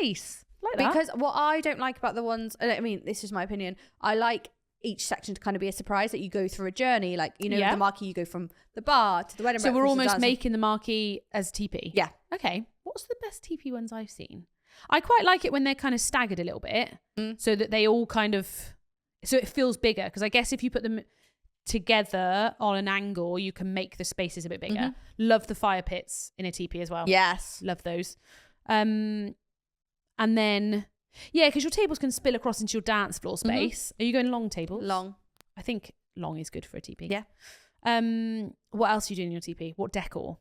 Nice. Like that. Because what I don't like about the ones, I mean, this is my opinion. I like each section to kind of be a surprise, that you go through a journey. Like, you know, with the marquee, you go from the bar to the wedding. So we're almost making the marquee as TP. Yeah. Okay. What's the best TP ones I've seen? I quite like it when they're kind of staggered a little bit, so that they all kind of, so it feels bigger. Because I guess if you put them together on an angle, you can make the spaces a bit bigger. Love the fire pits in a TP as well. Yes. Love those. And then, yeah, because your tables can spill across into your dance floor space. Are you going long tables? Long. I think long is good for a TP. Yeah. What else are you doing in your TP? What decor?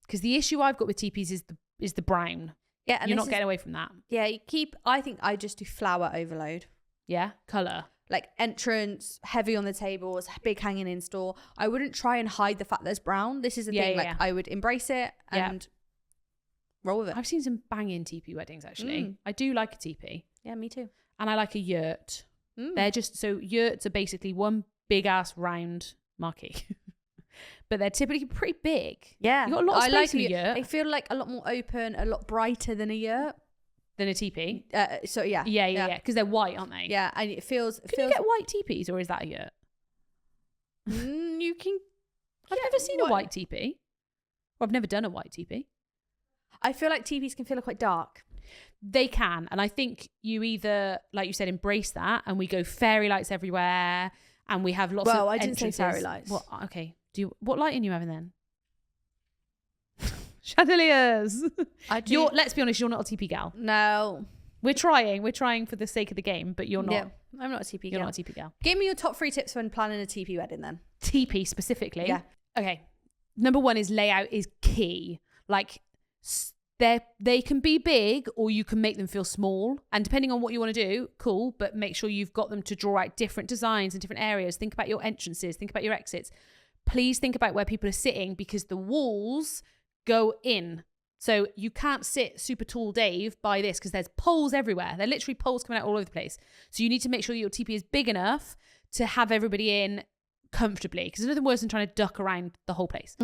Because the issue I've got with TPs is the brown. Yeah, and you're not getting away from that. Yeah, I think I just do flower overload. Yeah, colour. Like entrance, heavy on the tables, big hanging in store. I wouldn't try and hide the fact there's brown. This is the thing. Like I would embrace it and roll with it. I've seen some banging TP weddings actually. I do like a TP. Yeah, me too. And I like a yurt. They're just, so yurts are basically one big ass round marquee. But they're typically pretty big. Yeah. You got a lot of space in a yurt. They feel like a lot more open, a lot brighter than a yurt. Than a TP. So yeah. Yeah. Because they're white, aren't they? Yeah, and it feels. Can you get white TPs, or is that a yurt? You can. I've never seen a white TP. Or I've never done a white TP. I feel like TPs can feel quite dark. They can, and I think you either, like you said, embrace that, and we go fairy lights everywhere, and we have lots of. Well, I didn't entrances. say fairy lights. Well, okay. What lighting are you having then? Chandeliers. I do. Let's be honest, you're not a TP gal. No. We're trying for the sake of the game, but you're not. Yeah, I'm not a TP gal. You're not a TP gal. Give me your top 3 tips when planning a TP wedding then. TP specifically. Yeah. Okay. Number 1 is layout is key. Like they can be big, or you can make them feel small, and depending on what you want to do, cool, but make sure you've got them to draw out different designs in different areas. Think about your entrances, think about your exits. Please think about where people are sitting, because the walls go in. So you can't sit super tall Dave by this, because there's poles everywhere. They're literally poles coming out all over the place. So you need to make sure your TP is big enough to have everybody in comfortably, because there's nothing worse than trying to duck around the whole place.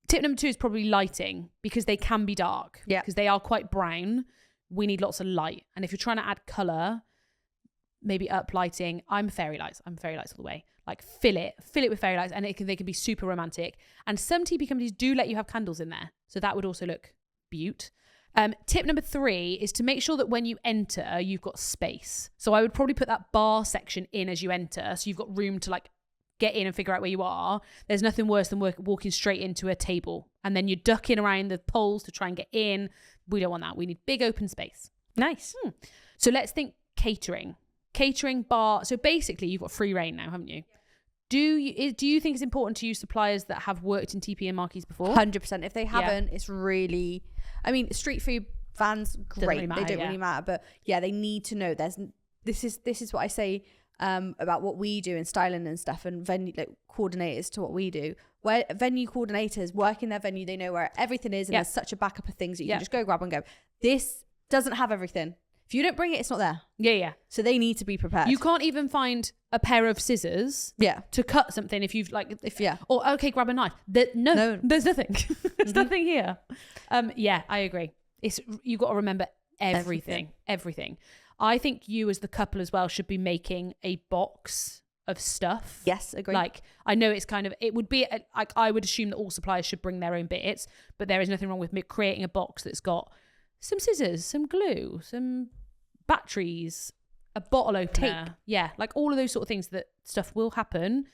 Tip number 2 is probably lighting, because they can be dark. Yeah. Because they are quite brown. We need lots of light. And if you're trying to add colour, maybe up lighting. I'm fairy lights all the way. Like fill it with fairy lights, and they can be super romantic. And some TP companies do let you have candles in there, so that would also look beaut. Tip number 3 is to make sure that when you enter, you've got space. So I would probably put that bar section in as you enter, so you've got room to like get in and figure out where you are. There's nothing worse than walking straight into a table and then you're ducking around the poles to try and get in. We don't want that. We need big open space. Nice. So let's think catering, bar. So basically you've got free reign now, haven't you? Do you think it's important to use suppliers that have worked in tipi and marquees before? 100%. If they haven't, it's really, I mean, street food vans, great. Really matter, they don't really matter, but yeah, they need to know this is what I say about what we do in styling and stuff, and venue coordinators to what we do. Where venue coordinators work in their venue, they know where everything is, and there's such a backup of things that you can just go grab and go. This doesn't have everything. If you don't bring it, it's not there. Yeah. So they need to be prepared. You can't even find a pair of scissors to cut something if you've or okay, grab a knife. No, there's nothing. There's nothing here. I agree. You've got to remember everything. I think you as the couple as well should be making a box of stuff. Yes, agree. Like, I know it's kind of, it would be like, I would assume that all suppliers should bring their own bits, but there is nothing wrong with me creating a box that's got some scissors, some glue, some batteries, a bottle opener. Tape. Yeah, like all of those sort of things that stuff will happen.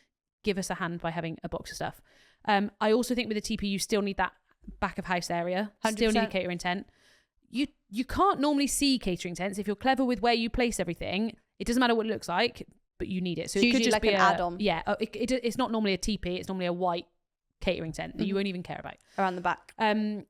Give us a hand by having a box of stuff. I also think with the TP, you still need that back of house area. 100%. Still need a catering tent. You can't normally see catering tents. If you're clever with where you place everything, it doesn't matter what it looks like, but you need it. So it could just like be an add-on. Yeah, it's not normally a TP. It's normally a white catering tent that you won't even care about. Around the back. I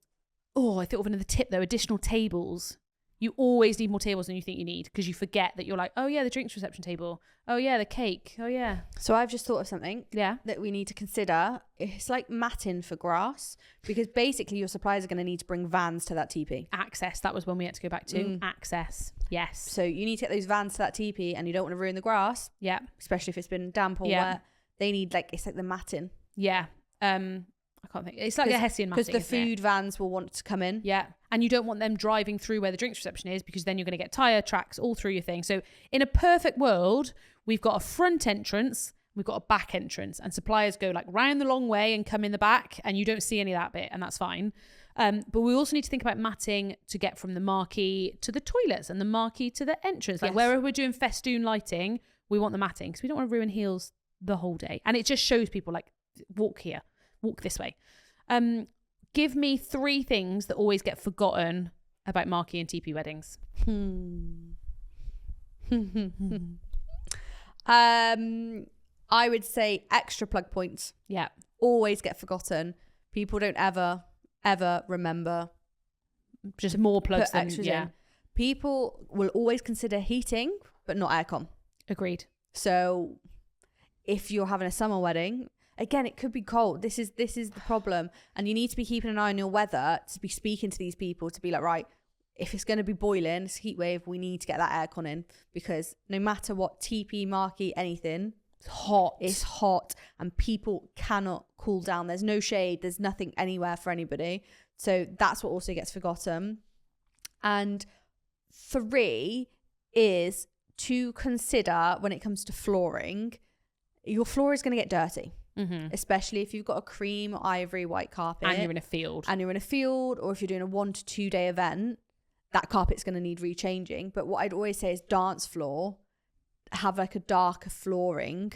thought of another tip though. Additional tables. You always need more tables than you think you need because you forget that you're like, oh yeah, the drinks reception table. Oh yeah, the cake. Oh yeah. So I've just thought of something that we need to consider. It's like matting for grass, because basically your suppliers are going to need to bring vans to that TP. Access. That was one we had to go back to. Access. Yes. So you need to get those vans to that TP, and you don't want to ruin the grass. Yeah. Especially if it's been damp or wet. They need it's like the matting. Yeah. I can't think. It's like a Hessian matting. Because the food vans will want to come in. Yeah. And you don't want them driving through where the drinks reception is, because then you're going to get tyre tracks all through your thing. So in a perfect world, we've got a front entrance, we've got a back entrance, and suppliers go like round the long way and come in the back, and you don't see any of that bit, and that's fine. But we also need to think about matting to get from the marquee to the toilets and the marquee to the entrance. Like wherever we're doing festoon lighting, we want the matting because we don't want to ruin heels the whole day. And it just shows people like, walk here. Walk this way. Give me 3 things that always get forgotten about marquee and TP weddings. I would say extra plug points. Yeah. Always get forgotten. People don't ever remember. Just more plugs than extras in. People will always consider heating, but not aircon. Agreed. So if you're having a summer wedding, again, it could be cold. This is the problem. And you need to be keeping an eye on your weather, to be speaking to these people, to be like, right, if it's going to be boiling, it's heat wave, we need to get that aircon in, because no matter what, TP, marquee, anything, it's hot and people cannot cool down. There's no shade. There's nothing anywhere for anybody. So that's what also gets forgotten. And 3 is to consider when it comes to flooring, your floor is going to get dirty. Especially if you've got a cream, ivory, white carpet, and you're in a field, or if you're doing a 1 to 2 day event, that carpet's going to need rechanging. But what I'd always say is dance floor, have like a darker flooring.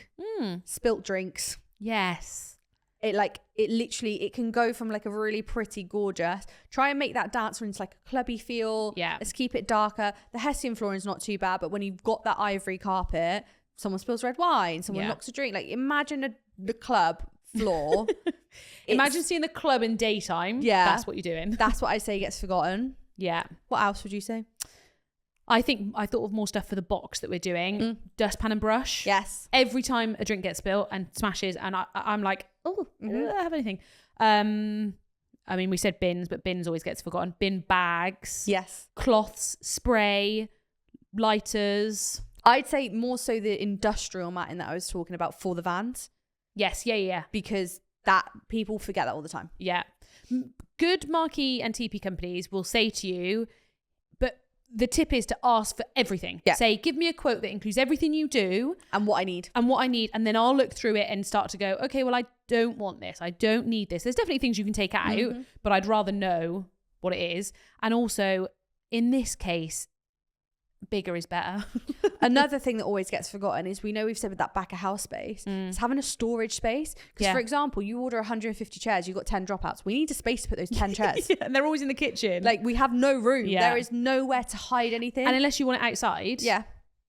Spilt drinks, yes, it can go from like a really pretty, gorgeous, try and make that dance room into like a clubby feel. Let's keep it darker. The Hessian flooring is not too bad, but when you've got that ivory carpet, someone spills red wine, someone knocks a drink, like imagine the club floor. Imagine seeing the club in daytime. Yeah, that's what you're doing. That's what I say gets forgotten. Yeah. What else would you say? I think I thought of more stuff for the box that we're doing. Dustpan and brush. Yes. Every time a drink gets spilled and smashes, and I'm like, I don't have anything. I mean, we said bins, but bins always gets forgotten. Bin bags. Yes. Cloths, spray, lighters. I'd say more so the industrial matting that I was talking about for the vans. Yes, yeah. Because that people forget that all the time. Yeah. Good marquee and TP companies will say to you, but the tip is to ask for everything. Yeah. Say, give me a quote that includes everything you do. And what I need. And then I'll look through it and start to go, okay, well, I don't want this. I don't need this. There's definitely things you can take out, but I'd rather know what it is. And also, in this case, bigger is better. Another thing that always gets forgotten is, we know we've said with that back of house space, is having a storage space. Because for example, you order 150 chairs, you've got 10 dropouts. We need a space to put those 10 chairs. And they're always in the kitchen. Like, we have no room. There is nowhere to hide anything. And unless you want it outside. Yeah.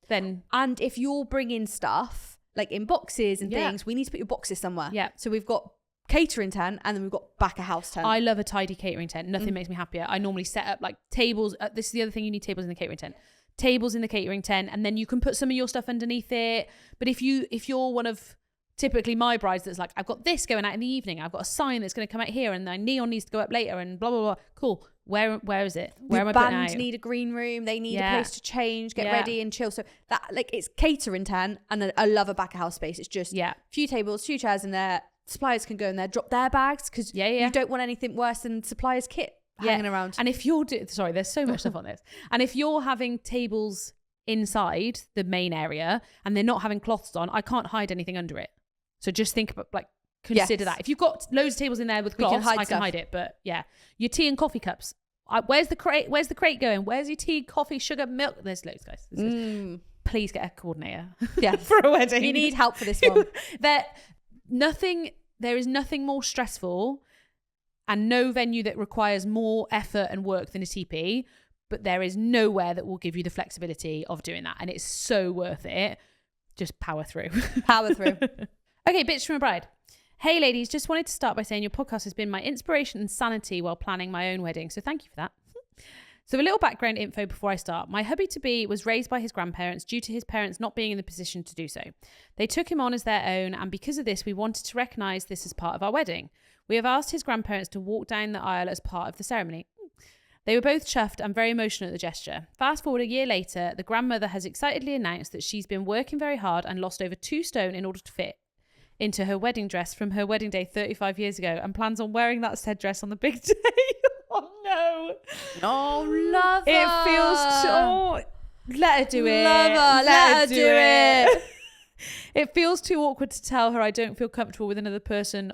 Then. And if you're bringing stuff, like in boxes and things. We need to put your boxes somewhere. Yeah. So we've got catering tent and then we've got back of house tent. I love a tidy catering tent. Nothing makes me happier. I normally set up like tables. This is the other thing, you need tables in the catering tent. Tables in the catering tent, and then you can put some of your stuff underneath it. But if you're one of typically my brides that's like, I've got this going out in the evening, I've got a sign that's going to come out here, and my neon needs to go up later, and blah blah blah. Cool. Where is it? Where am I putting it out? Band need a green room. They need a place to change, get ready, and chill. So that like it's catering tent, and I love a back of house space. It's just a few tables, few chairs in there. Suppliers can go in there, drop their bags, because you don't want anything worse than suppliers' kit hanging around. And if you're sorry, there's so much stuff on this. And if you're having tables inside the main area and they're not having cloths on, I can't hide anything under it. So just think about consider that. If you've got loads of tables in there with cloths, I can hide it. But your tea and coffee cups. Where's the crate? Where's the crate going? Where's your tea, coffee, sugar, milk? There's loads, guys. Please get a coordinator. Yeah, for a wedding. You need help for this one. There is nothing more stressful, and no venue that requires more effort and work than a tipi, but there is nowhere that will give you the flexibility of doing that, and it's so worth it. Just power through. Power through. Okay, bitch from a bride. Hey ladies, just wanted to start by saying your podcast has been my inspiration and sanity while planning my own wedding, so thank you for that. So a little background info before I start. My hubby-to-be was raised by his grandparents due to his parents not being in the position to do so. They took him on as their own, and because of this, we wanted to recognise this as part of our wedding. We have asked his grandparents to walk down the aisle as part of the ceremony. They were both chuffed and very emotional at the gesture. Fast forward a year later, the grandmother has excitedly announced that she's been working very hard and lost over 2 stone in order to fit into her wedding dress from her wedding day 35 years ago, and plans on wearing that said dress on the big day. Oh no. Oh, love her. It feels let her do it. Love her. Let her do it. It feels too awkward to tell her I don't feel comfortable with another person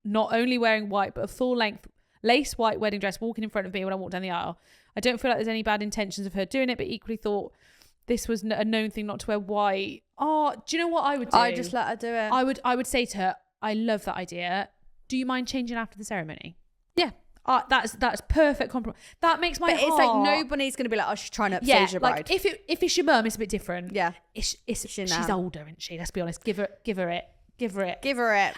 not only wearing white, but a full length lace white wedding dress walking in front of me when I walk down the aisle. I don't feel like there's any bad intentions of her doing it, but equally thought this was a known thing not to wear white. Oh, do you know what I would do? I just let her do it. I would say to her, I love that idea. Do you mind changing after the ceremony? Yeah. That's perfect compromise. That makes my heart. It's like nobody's gonna be like, oh, she's trying to upstage your bride. Like if it's your mum, it's a bit different. Yeah. She's older, isn't she? Let's be honest. Give her it.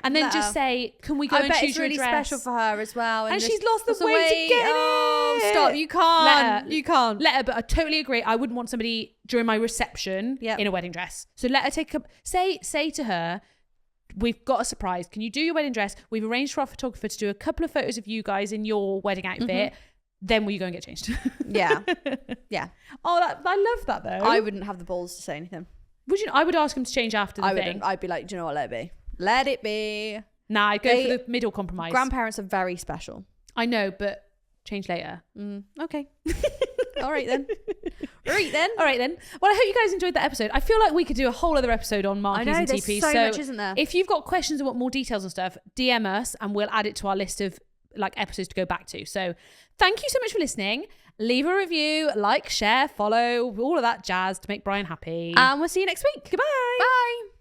And then just say, can we go and choose your dress? It's really special for her as well. And she's lost the weight to get it. Stop. You can't. You can't. Let her, but I totally agree. I wouldn't want somebody during my reception in a wedding dress. So let her say to her, we've got a surprise. Can you do your wedding dress? We've arranged for our photographer to do a couple of photos of you guys in your wedding outfit. Then will you go and get changed? Yeah. Oh, I love that though. I wouldn't have the balls to say anything. Would you? I would ask him to change after the thing. I'd be like, do you know what? Let it be. Let it be. Nah, I'd go for the middle compromise. Grandparents are very special. I know, but change later. Okay. All right then. All right then. Well, I hope you guys enjoyed that episode. I feel like we could do a whole other episode on marquees and tipis. So much, isn't there? If you've got questions and want more details and stuff, DM us and we'll add it to our list of like episodes to go back to. So thank you so much for listening. Leave a review, like, share, follow, all of that jazz to make Brian happy. And we'll see you next week. Goodbye. Bye.